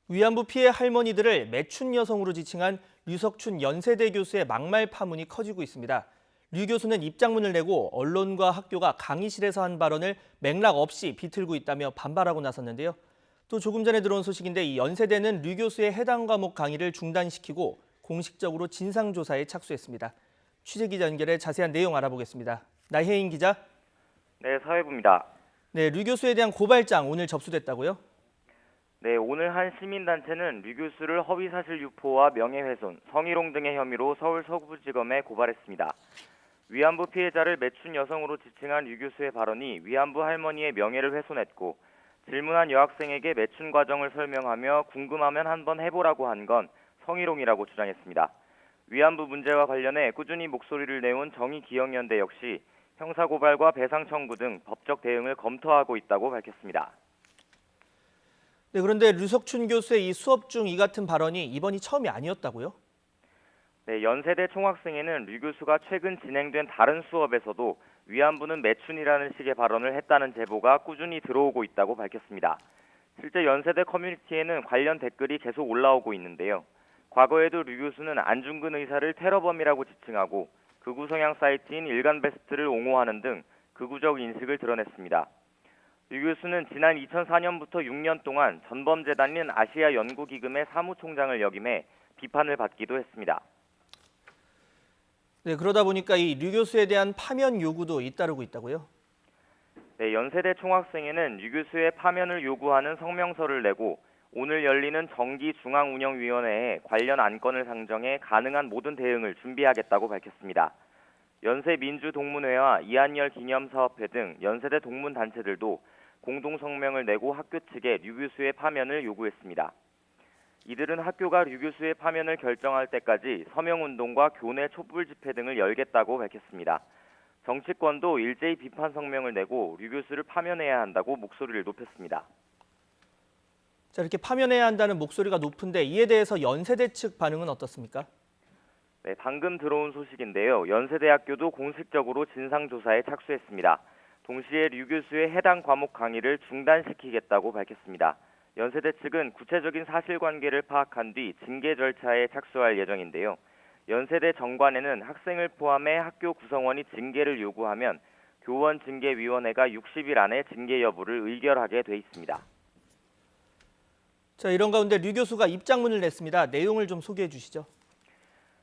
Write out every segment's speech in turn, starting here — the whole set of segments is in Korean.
위안부 피해 할머니들을 매춘 여성으로 지칭한 류석춘 연세대 교수의 막말 파문이 커지고 있습니다. 류 교수는 입장문을 내고 언론과 학교가 강의실에서 한 발언을 맥락 없이 비틀고 있다며 반발하고 나섰는데요. 또 조금 전에 들어온 소식인데 이 연세대는 류 교수의 해당 과목 강의를 중단시키고 공식적으로 진상조사에 착수했습니다. 취재기자 연결해 자세한 내용 알아보겠습니다. 나혜인 기자. 네, 사회부입니다. 네, 류 교수에 대한 고발장 오늘 접수됐다고요? 네, 오늘 한 시민단체는 류 교수를 허위사실 유포와 명예훼손, 성희롱 등의 혐의로 서울 서부지검에 고발했습니다. 위안부 피해자를 매춘 여성으로 지칭한 류 교수의 발언이 위안부 할머니의 명예를 훼손했고 질문한 여학생에게 매춘 과정을 설명하며 궁금하면 한번 해보라고 한 건 성희롱이라고 주장했습니다. 위안부 문제와 관련해 꾸준히 목소리를 내온 정의기억연대 역시 형사고발과 배상 청구 등 법적 대응을 검토하고 있다고 밝혔습니다. 네, 그런데 류석춘 교수의 이 수업 중 이 같은 발언이 이번이 처음이 아니었다고요? 네, 연세대 총학생회는 류 교수가 최근 진행된 다른 수업에서도 위안부는 매춘이라는 식의 발언을 했다는 제보가 꾸준히 들어오고 있다고 밝혔습니다. 실제 연세대 커뮤니티에는 관련 댓글이 계속 올라오고 있는데요. 과거에도 류 교수는 안중근 의사를 테러범이라고 지칭하고 극우 성향 사이트인 일간베스트를 옹호하는 등 극우적 인식을 드러냈습니다. 류 교수는 지난 2004년부터 6년 동안 전범재단인 아시아연구기금의 사무총장을 역임해 비판을 받기도 했습니다. 네, 그러다 보니까 이 류 교수에 대한 파면 요구도 잇따르고 있다고요? 네, 연세대 총학생회는 류 교수의 파면을 요구하는 성명서를 내고 오늘 열리는 정기중앙운영위원회에 관련 안건을 상정해 가능한 모든 대응을 준비하겠다고 밝혔습니다. 연세민주동문회와 이한열 기념사업회 등 연세대 동문단체들도 공동성명을 내고 학교 측에 류 교수의 파면을 요구했습니다. 이들은 학교가 류 교수의 파면을 결정할 때까지 서명운동과 교내 촛불 집회 등을 열겠다고 밝혔습니다. 정치권도 일제히 비판 성명을 내고 류 교수를 파면해야 한다고 목소리를 높였습니다. 자, 이렇게 파면해야 한다는 목소리가 높은데 이에 대해서 연세대 측 반응은 어떻습니까? 네, 방금 들어온 소식인데요. 연세대학교도 공식적으로 진상조사에 착수했습니다. 동시에 류 교수의 해당 과목 강의를 중단시키겠다고 밝혔습니다. 연세대 측은 구체적인 사실관계를 파악한 뒤 징계 절차에 착수할 예정인데요. 연세대 정관에는 학생을 포함해 학교 구성원이 징계를 요구하면 교원징계위원회가 60일 안에 징계 여부를 의결하게 돼 있습니다. 자, 이런 가운데 류 교수가 입장문을 냈습니다. 내용을 좀 소개해 주시죠.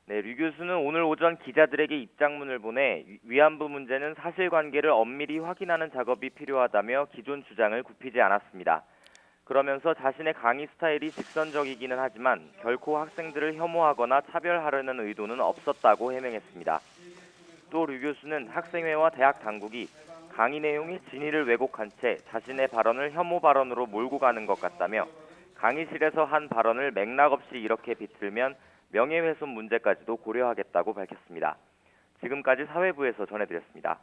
네, 류 교수는 오늘 오전 기자들에게 입장문을 보내 위안부 문제는 사실관계를 엄밀히 확인하는 작업이 필요하다며 기존 주장을 굽히지 않았습니다. 그러면서 자신의 강의 스타일이 직선적이기는 하지만 결코 학생들을 혐오하거나 차별하려는 의도는 없었다고 해명했습니다. 또 류 교수는 학생회와 대학 당국이 강의 내용이 진위를 왜곡한 채 자신의 발언을 혐오 발언으로 몰고 가는 것 같다며 강의실에서 한 발언을 맥락 없이 이렇게 비틀면 명예훼손 문제까지도 고려하겠다고 밝혔습니다. 지금까지 사회부에서 전해드렸습니다.